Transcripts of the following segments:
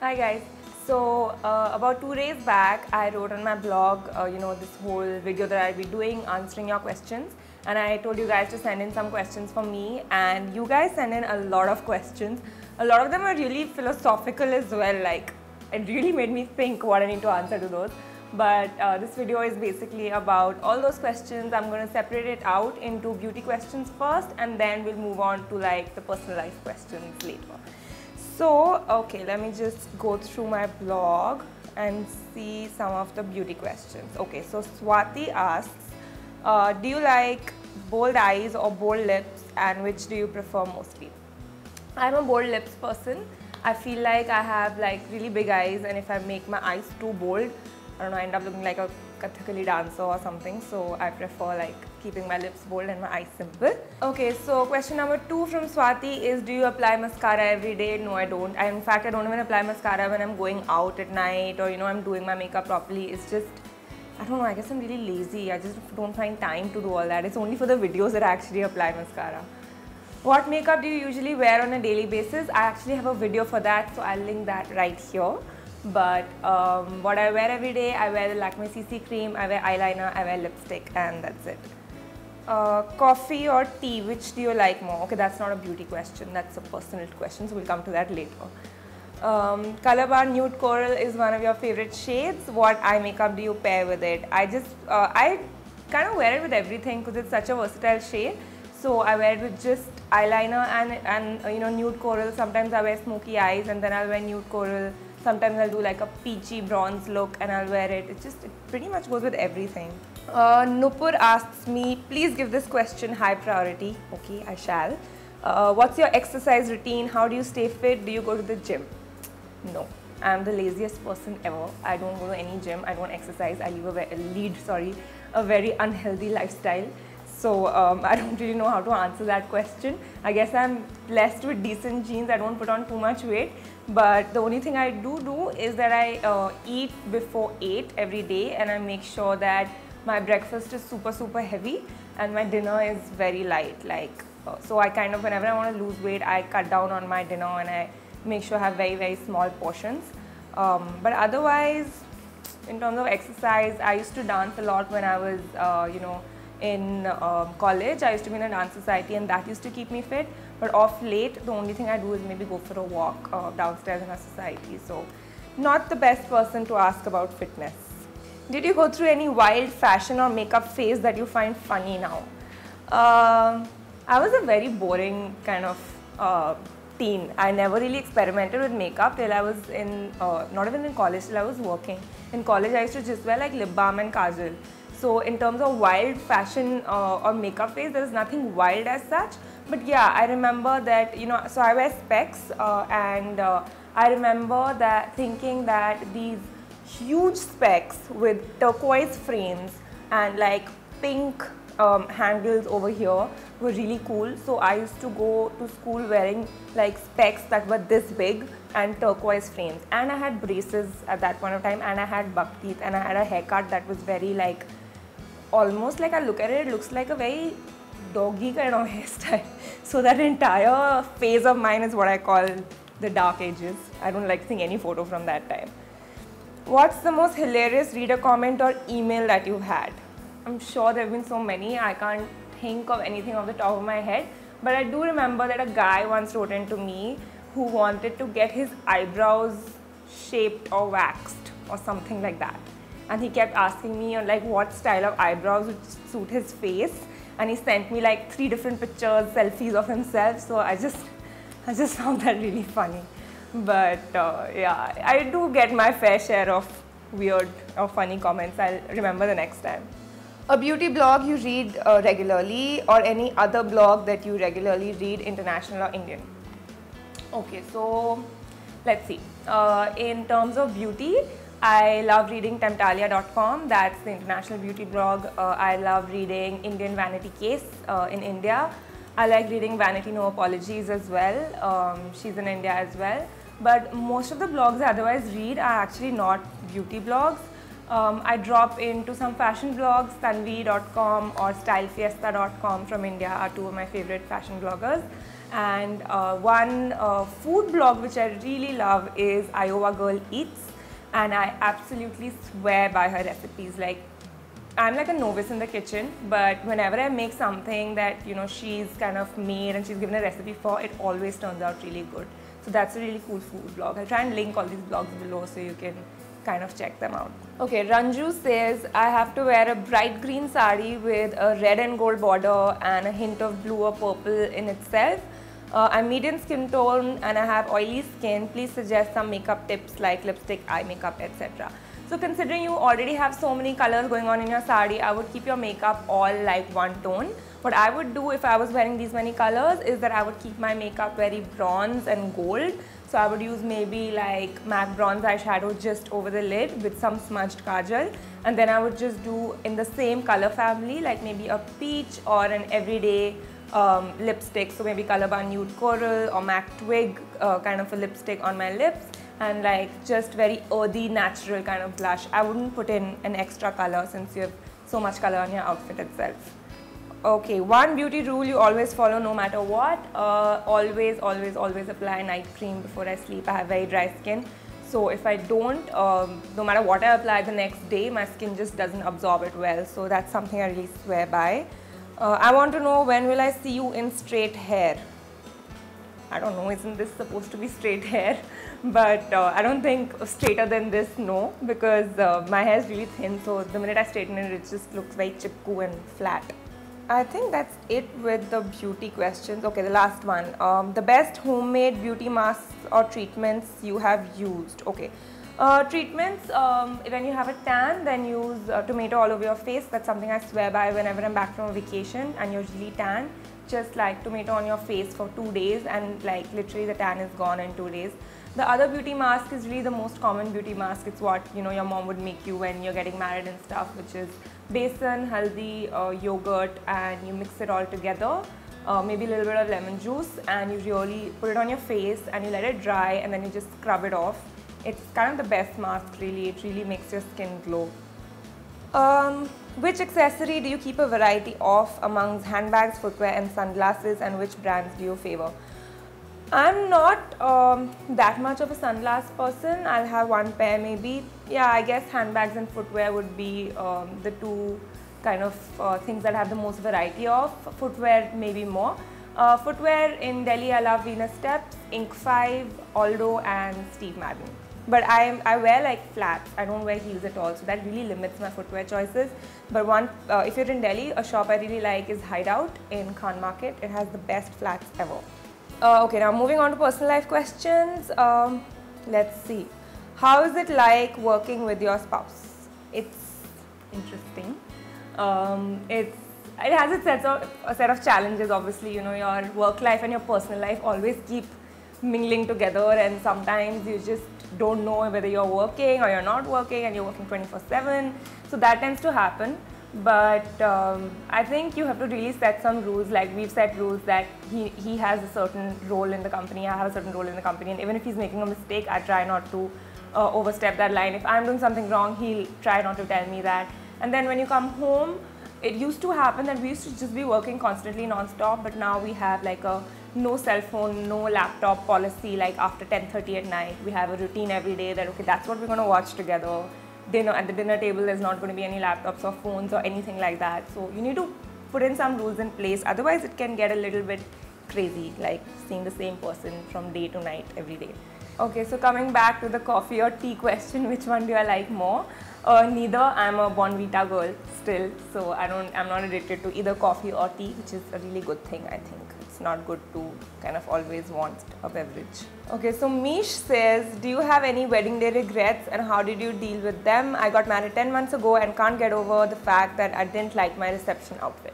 Hi guys. So about 2 days back, I wrote on my blog, this whole video that I'll be doing, answering your questions. And I told you guys to send in some questions for me, and you guys send in a lot of questions. A lot of them are really philosophical as well. Like, it really made me think what I need to answer to those. But this video is basically about all those questions. I'm going to separate it out into beauty questions first, and then we'll move on to like the personal life questions later. So, okay, let me just go through my blog and see some of the beauty questions. Okay, so Swati asks, do you like bold eyes or bold lips, and which do you prefer mostly? I'm a bold lips person. I feel like I have like really big eyes, and if I make my eyes too bold, I don't know, I end up looking like a Kathakali dancer or something. So I prefer like keeping my lips bold and my eyes simple. Okay, so question number 2 from Swati is, do you apply mascara every day? No, I don't. In fact, I don't even apply mascara when I'm going out at night, or I'm doing my makeup properly. It's just, I don't know, I guess I'm really lazy. I just don't find time to do all that. It's only for the videos that I actually apply mascara. What makeup do you usually wear on a daily basis? I actually have a video for that, so I'll link that right here. But what I wear every day, I wear the Lakme CC cream, I wear eyeliner, I wear lipstick, and that's it. Coffee or tea, which do you like more? Okay, that's not a beauty question, that's a personal question, so we'll come to that later. Color bar nude coral is one of your favorite shades. What eye makeup do you pair with it? I kind of wear it with everything because it's such a versatile shade. So I wear it with just eyeliner and nude coral. Sometimes I wear smoky eyes and then I'll wear nude coral. Sometimes I'll do like a peachy bronze look and I'll wear it. It pretty much goes with everything. Nupur asks me, please give this question high priority. Okay, I shall. What's your exercise routine? How do you stay fit? Do you go to the gym? No, I'm the laziest person ever. I don't go to any gym. I don't exercise. I lead a very unhealthy lifestyle. So I don't really know how to answer that question. I guess I'm blessed with decent genes. I don't put on too much weight. But the only thing I do is that I eat before 8 every day, and I make sure that my breakfast is super heavy and my dinner is very light. So I kind of, whenever I want to lose weight, I cut down on my dinner and I make sure I have very small portions. But otherwise, in terms of exercise, I used to dance a lot when I was, in college. I used to be in a dance society, and that used to keep me fit. But off late, the only thing I do is maybe go for a walk downstairs in our society. So not the best person to ask about fitness. Did you go through any wild fashion or makeup phase that you find funny now? I was a very boring kind of teen. I never really experimented with makeup till I was not even in college, till I was working. In college, I used to just wear like lip balm and kajal. So in terms of wild fashion or makeup phase, there is nothing wild as such. But yeah, I remember that, so I wear specs and I remember that thinking that these huge specs with turquoise frames and like pink handles over here were really cool. So I used to go to school wearing like specs that were this big and turquoise frames. And I had braces at that point of time, and I had buck teeth, and I had a haircut that was very like, almost like I look at it, it looks like a very doggy kind of hairstyle. So that entire phase of mine is what I call the dark ages. I don't like seeing any photo from that time. What's the most hilarious reader comment or email that you've had? I'm sure there have been so many. I can't think of anything off the top of my head. But I do remember that a guy once wrote into me who wanted to get his eyebrows shaped or waxed or something like that. And he kept asking me on like what style of eyebrows would suit his face, and he sent me like 3 different pictures, selfies of himself. So I just found that really funny. But yeah, I do get my fair share of weird or funny comments. I'll remember the next time. A beauty blog you read regularly, or any other blog that you regularly read, international or Indian? Okay, so let's see. In terms of beauty, I love reading Temptalia.com, that's the international beauty blog. I love reading Indian Vanity Case in India. I like reading Vanity No Apologies as well. She's in India as well. But most of the blogs I otherwise read are actually not beauty blogs. I drop into some fashion blogs. Tanvi.com or stylefiesta.com from India are two of my favorite fashion bloggers. And one food blog which I really love is Iowa Girl Eats, and I absolutely swear by her recipes. Like, I'm like a novice in the kitchen, but whenever I make something that she's kind of made and she's given a recipe for, it always turns out really good. So that's a really cool food blog. I'll try and link all these blogs below so you can kind of check them out. Okay, Ranju says, I have to wear a bright green sari with a red and gold border and a hint of blue or purple in itself. I'm medium skin tone and I have oily skin. Please suggest some makeup tips like lipstick, eye makeup, etc. So considering you already have so many colors going on in your sari, I would keep your makeup all like one tone. What I would do if I was wearing these many colors is that I would keep my makeup very bronze and gold. So I would use maybe like MAC bronze eyeshadow just over the lid with some smudged kajal, and then I would just do in the same color family like maybe a peach or an everyday lipstick. So maybe Colourbar Nude Coral or MAC Twig kind of a lipstick on my lips, and like just very earthy natural kind of blush. I wouldn't put in an extra color since you have so much color on your outfit itself. Okay, one beauty rule you always follow no matter what. Always apply night cream before I sleep. I have very dry skin. So if I don't, no matter what I apply the next day, my skin just doesn't absorb it well. So that's something I really swear by. I want to know, when will I see you in straight hair? I don't know, isn't this supposed to be straight hair? But I don't think straighter than this, no, because my hair is really thin, so the minute I straighten it, it just looks very chipku and flat. I think that's it with the beauty questions. Okay, the last one. The best homemade beauty masks or treatments you have used. Okay. Treatments, when you have a tan, then use tomato all over your face. That's something I swear by whenever I'm back from a vacation and you're really tan. Just like tomato on your face for 2 days and like literally the tan is gone in 2 days. The other beauty mask is really the most common beauty mask. It's what your mom would make you when you're getting married and stuff, which is besan, haldi, yogurt, and you mix it all together. Maybe a little bit of lemon juice, and you really put it on your face and you let it dry, and then you just scrub it off. It's kind of the best mask really. It really makes your skin glow. Which accessory do you keep a variety of amongst handbags, footwear and sunglasses, and which brands do you favor? I'm not that much of a sunglass person. I'll have one pair maybe. Yeah, I guess handbags and footwear would be the two kind of things that I have the most variety of. Footwear maybe more. Footwear in Delhi, I love Venus Steps, Ink 5, Aldo and Steve Madden. But I wear like flats. I don't wear heels at all, so that really limits my footwear choices. But if you're in Delhi, a shop I really like is Hideout in Khan Market. It has the best flats ever. Okay, now moving on to personal life questions. Let's see. How is it like working with your spouse? It's interesting. It has a set of challenges. Obviously, your work life and your personal life always keep mingling together, and sometimes you just don't know whether you're working or you're not working, and you're working 24/7. So that tends to happen. But I think you have to really set some rules. Like we've set rules that he has a certain role in the company, I have a certain role in the company, and even if he's making a mistake, I try not to overstep that line. If I'm doing something wrong, he'll try not to tell me that. And then when you come home, it used to happen that we used to just be working constantly non-stop, but now we have like a no cell phone, no laptop policy. Like after 10:30 at night, we have a routine every day that okay, that's what we're going to watch together. At the dinner table, there's not going to be any laptops or phones or anything like that. So you need to put in some rules in place. Otherwise, it can get a little bit crazy, like seeing the same person from day to night every day. Okay, so coming back to the coffee or tea question, which one do I like more? Neither. I'm a Bonvita girl still, so I'm not addicted to either coffee or tea, which is a really good thing, I think. It's not good to kind of always want a beverage. Okay, so Mish says, do you have any wedding day regrets and how did you deal with them? I got married 10 months ago and can't get over the fact that I didn't like my reception outfit.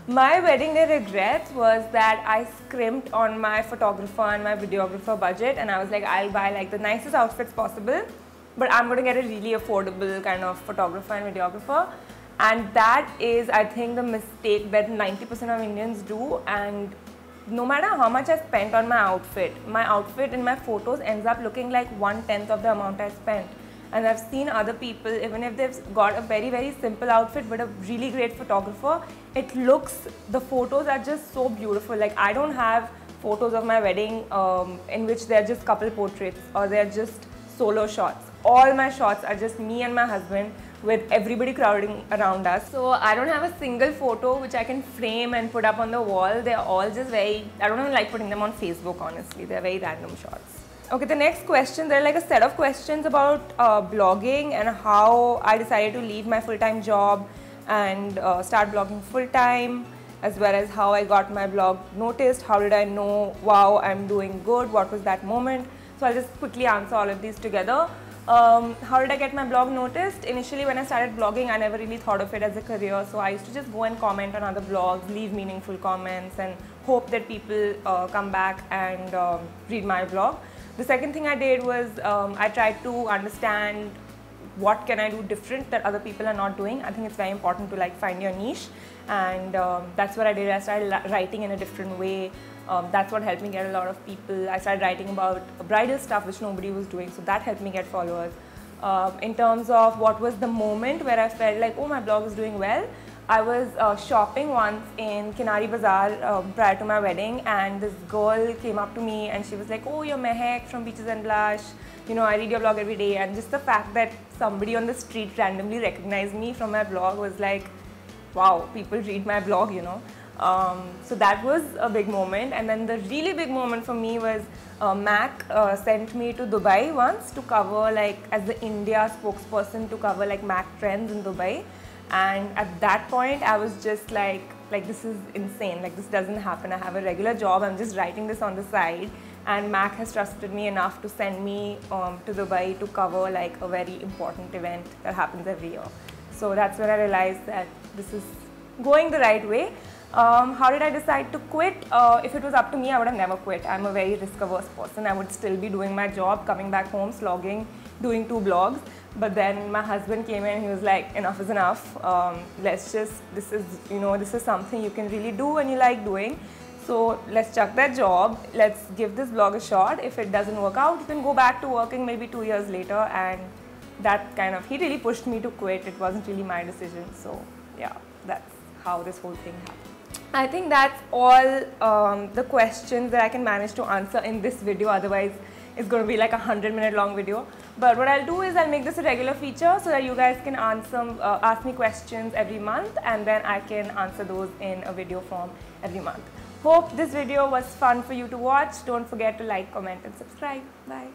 My wedding day regrets was that I scrimped on my photographer and my videographer budget, and I was like, I'll buy like the nicest outfits possible, but I'm going to get a really affordable kind of photographer and videographer. And that is, I think, the mistake that 90% of Indians do. And no matter how much I spent on my outfit in my photos ends up looking like 1/10 of the amount I spent. and I've seen other people, even if they've got a very simple outfit but a really great photographer, the photos are just so beautiful. Like, I don't have photos of my wedding in which they're just couple portraits or they're just solo shots. All my shots are just me and my husband with everybody crowding around us. So I don't have a single photo which I can frame and put up on the wall. They're all just I don't even like putting them on Facebook, honestly. They're very random shots. Okay, the next question, there are like a set of questions about blogging and how I decided to leave my full-time job and start blogging full-time, as well as how I got my blog noticed, how did I know, wow, I'm doing good, what was that moment. So I'll just quickly answer all of these together. How did I get my blog noticed? Initially, when I started blogging, I never really thought of it as a career. So I used to just go and comment on other blogs, leave meaningful comments and hope that people come back and read my blog. The second thing I did was I tried to understand what can I do different that other people are not doing. I think it's very important to like find your niche, and that's what I did. I started writing in a different way. That's what helped me get a lot of people. I started writing about bridal stuff which nobody was doing, so that helped me get followers. In terms of what was the moment where I felt like, oh, my blog is doing well, I was shopping once in Kinari Bazaar prior to my wedding, and this girl came up to me and she was like, oh, you're Mehak from Beaches and Blush, you know, I read your blog every day. And just the fact that somebody on the street randomly recognized me from my blog was like, wow, people read my blog, you know. So that was a big moment. And then the really big moment for me was Mac sent me to Dubai once to cover, like, as the India spokesperson, to cover like Mac trends in Dubai. And at that point I was just like this is insane, like this doesn't happen. I have a regular job, I'm just writing this on the side, and Mac has trusted me enough to send me to Dubai to cover like a very important event that happens every year. So that's when I realized that this is going the right way. How did I decide to quit? If it was up to me, I would have never quit. I'm a very risk-averse person. I would still be doing my job, coming back home, slogging, doing 2 blogs. But then my husband came in and he was like, enough is enough. This is something you can really do and you like doing. So let's chuck that job. Let's give this blog a shot. If it doesn't work out, you can go back to working maybe 2 years later. And that kind of, he really pushed me to quit. It wasn't really my decision. So yeah, that's how this whole thing happened. I think that's all the questions that I can manage to answer in this video. Otherwise, it's going to be like a 100-minute long video. But what I'll do is I'll make this a regular feature so that you guys can ask me questions every month, and then I can answer those in a video form every month. Hope this video was fun for you to watch. Don't forget to like, comment and subscribe. Bye.